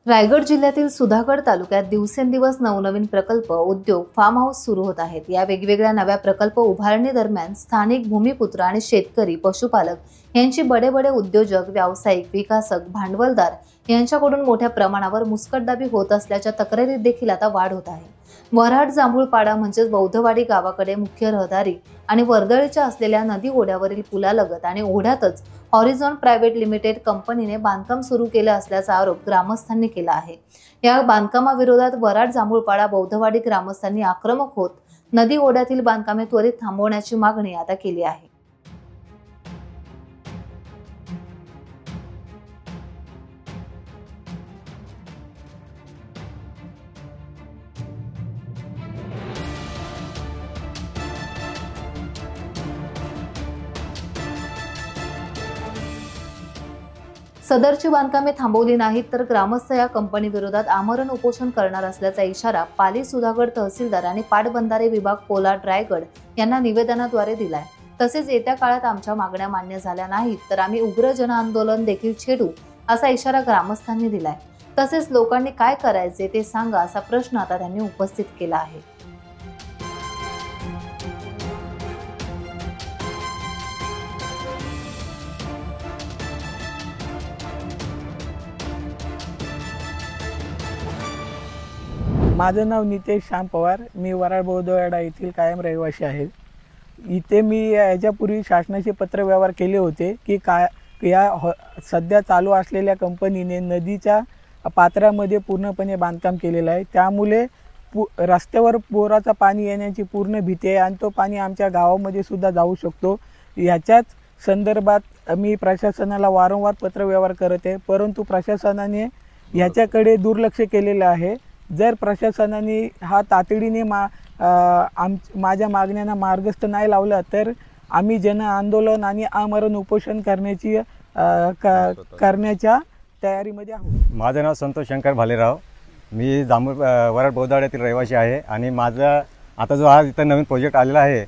रायगड जिल्ह्यातील सुधागड तालुक्यात दिवसेंदिवस नवनवीन प्रकल्प, उद्योग, फार्म हाऊस सुरू होत आहेत। या वेगवेगळ्या नव्या प्रकल्प उभारणी दरम्यान स्थानिक भूमिपुत्र आणि शेतकरी, पशुपालक यांची बडे उद्योजक, व्यावसायिक, विकासक, भांडवलदार यांच्याकडून मोठ्या प्रमाणावर मुस्कटदाबी होत असल्याच्या तक्रारीत देखील आता वाढ होत आहे। वऱ्हाड जांभूळपाडा म्हणजेच बौद्धवाडी गावाकडे मुख्य रहदारी आणि वर्दळीच्या असलेल्या नदी ओढ्यावरील पुलालगत आणि ओढ्यातच हॉरिझॉन प्रायव्हेट लिमिटेड कंपनीने बांधकाम सुरू केले असल्याचा आरोप ग्रामस्थांनी केला आहे। या बांधकामाविरोधात वऱ्हाड जांभूळपाडा बौद्धवाडी ग्रामस्थांनी आक्रमक होत नदी ओढ्यातील बांधकामे त्वरित थांबवण्याची मागणी आता केली आहे। सदरची बांधकामे थांबवली नाहीत तर ग्रामस्थ या कंपनी विरोधात आमरण उपोषण करणार असल्याचा इशारा पाली सुधागड तहसीलदार आणि पाटबंधारे विभाग कोलाड रायगड यांना निवेदनाद्वारे दिलाय। तसेच येत्या काळात आमच्या मागण्या मान्य झाल्या नाहीत तर आम्ही उग्र जनआंदोलन देखील छेडू असा इशारा ग्रामस्थांनी दिलाय। तसेच लोकांनी काय करायचे ते सांगा असा प्रश्न आता त्यांनी उपस्थित केला आहे। माझं नाव नितेश श्याम पवार। मी वऱ्हाड बौद्धवाडा येथील कायम रहिवासी आहे। इथे मी याच्यापूर्वी शासनाचे पत्र व्यवहार केले होते की सध्या चालू असलेल्या कंपनीने नदीच्या पात्रामध्ये पूर्णपणे बांधकाम केलेलं आहे। त्यामुळे रस्त्यावर पुराचा पाणी येण्याची पूर्ण भीती आहे आणि तो पाणी आमच्या गावामध्ये सुद्धा जाऊ शकतो। याच्याच संदर्भात मी प्रशासनाला वारंवार पत्र व्यवहार करत आहे, परंतु प्रशासनाने याच्याकडे दुर्लक्ष केलेलं आहे। जर प्रशासनाने हा तातडीने माझ्या मागण्यांना मार्गस्थ नाही लावला तर आम्ही जन आंदोलन आणि आमरण उपोषण करण्याच्या तयारीमध्ये आहोत। माझं नाव संतोष शंकर भालेराव। मी वऱ्हाड बौद्धवाड्यातील रहिवासी आहे आणि माझा आता जो हा इथं नवीन प्रोजेक्ट आलेला आहे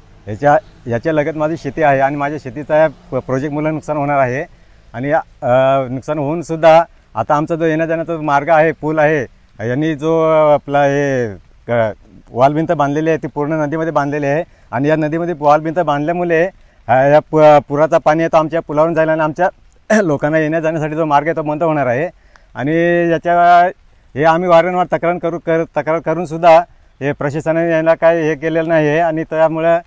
याच्या लगत माझी शेती आहे आणि माझ्या शेतीचा प्रोजेक्टमुळे नुकसान होणार आहे आणि नुकसान होऊन सुद्धा आता आमचा जो येण्या जाण्याचा मार्ग आहे, पूल आहे, यांनी जो आपला हे वॉल भिंत बांधलेली आहे ती पूर्ण नदीमध्ये बांधलेली आहे आणि या नदीमध्ये वॉल भिंत बांधल्यामुळे या पुराचा पाणी येतो आमच्या पुलावरून जायला आणि आमच्या लोकांना येण्या जाण्यासाठी जो मार्ग आहे तो बंद होणार आहे। आणि हे आम्ही वारंवार तक्रार करून सुद्धा हे प्रशासनाने याला काय हे केलेलं नाही आहे आणि त्यामुळे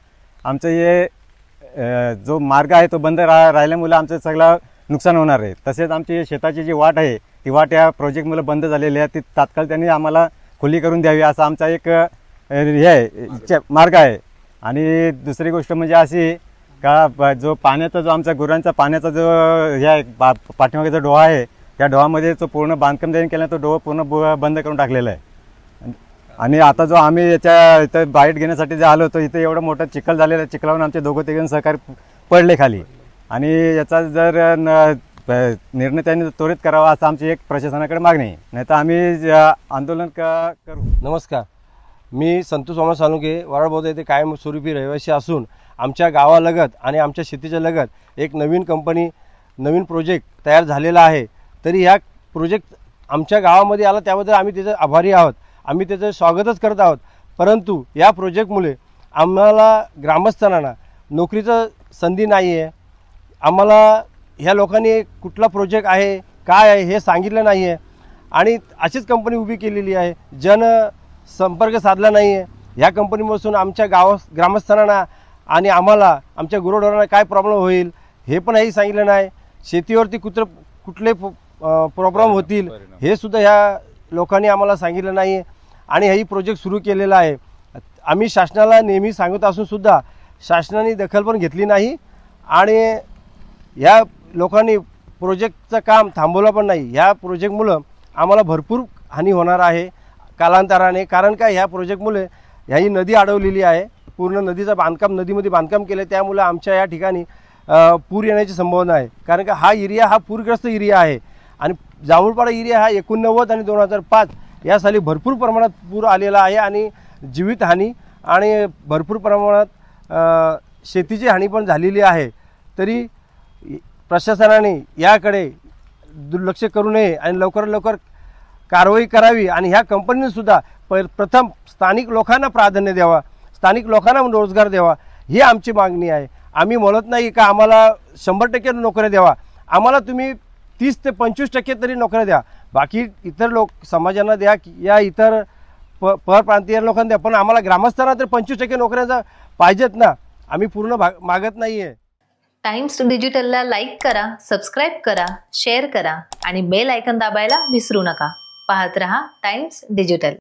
आमचं हे जो मार्ग आहे तो बंद राहिल्यामुळे आमचं सगळं नुकसान होणार आहे। तसेच आमची शेताची जी वाट आहे ती वाट या प्रोजेक्टमुळे बंद झालेली आहे, ती तात्काळ त्यांनी आम्हाला खुली करून द्यावी असा आमचा एक हे आहे मार्ग आहे। आणि दुसरी गोष्ट म्हणजे अशी का जो पाण्याचा जो आमचा गुरांचा पाण्याचा जो हे आहे पाठीमागेचा डोहा आहे त्या डोहामध्ये जो पूर्ण बांधकाम ज्यांनी केलं तो डोहा पूर्ण बंद करून टाकलेला आहे। आणि आता जो आम्ही इथं बाईट घेण्यासाठी जे आलो होतो इथे एवढं मोठं चिखल झालेलं आहे, चिखलावरून आमचे दोघं तिघं सहकारी पडले खाली आणि याचा जर निर्णय त्यांनी त्वरित करावा असं आमची एक प्रशासनाकडे मागणी आहे, नाही तर आम्ही आंदोलन करू। नमस्कार, मी संतोष सोमनाथ साळुंखे वऱ्हाड बौद्ध येथे कायमस्वरूपी रहिवासी असून आमच्या गावालगत आणि आमच्या शेतीच्या लगत एक नवीन प्रोजेक्ट तयार झालेला आहे। तरी ह्या प्रोजेक्ट आमच्या गावामध्ये आला त्याबद्दल आम्ही त्याचे आभारी आहोत, आम्ही त्याचं स्वागतच करत आहोत। परंतु या प्रोजेक्टमुळे आम्हाला ग्रामस्थांना नोकरीचं संधी नाही आहे। आम्हाला ह्या लोकांनी कुठला प्रोजेक्ट आहे काय आहे हे सांगितलं नाही आहे आणि अशीच कंपनी उभी केलेली आहे, संपर्क साधला नाही आहे। ह्या कंपनीपासून आमच्या ग्रामस्थांना आणि आम्हाला आमच्या गुरढोरांना काय प्रॉब्लेम होईल हे पण काही सांगितलं नाही। शेतीवरती कुठले प्रॉब्लेम होतील हे सुद्धा ह्या लोकांनी आम्हाला सांगितलं नाही आणि हेही प्रोजेक्ट सुरू केलेला आहे। आम्ही शासनाला नेहमी सांगत असून सुद्धा शासनाने दखल पण घेतली नाही आणि या लोकांनी प्रोजेक्टचं काम थांबवलं पण नाही। ह्या प्रोजेक्टमुळं आम्हाला भरपूर हानी होणार आहे कालांतराने, कारण का ह्या प्रोजेक्टमुळे ह्याही नदी अडवलेली आहे, पूर्ण नदीमध्ये बांधकाम केलं, त्यामुळे आमच्या या ठिकाणी पूर येण्याची संभावना आहे। कारण का हा एरिया हा पूरग्रस्त एरिया आहे आणि जांभूळपाडा एरिया हा 1989 आणि 2005 या साली भरपूर प्रमाणात पूर आलेला आहे आणि जीवितहानी आणि भरपूर प्रमाणात शेतीची हानी पण झालेली आहे। तरी प्रशासनाने याकडे दुर्लक्ष करू नये आणि लवकर कारवाई करावी आणि ह्या कंपनीने सुद्धा प्रथम स्थानिक लोकांना प्राधान्य द्यावा, स्थानिक लोकांना रोजगार द्यावा, ही आमची मागणी आहे. आम्ही म्हणत नाही का आम्हाला 100% नोकऱ्या द्यावा, आम्हाला तुम्ही 30 ते 25% तरी नोकऱ्या द्या, बाकी इतर लोक समाजांना द्या या इतर परप्रांतीय लोकांना द्या, पण आम्हाला ग्रामस्थांना तर 25% नोकऱ्या पाहिजेत ना. आम्ही पूर्ण मागत नाही आहे. टाइम्स डिजिटलला लाईक करा, सबस्क्राईब करा, शेअर करा आणि बेल आयकॉन दाबायला विसरू नका. पाहत रहा टाइम्स डिजिटल.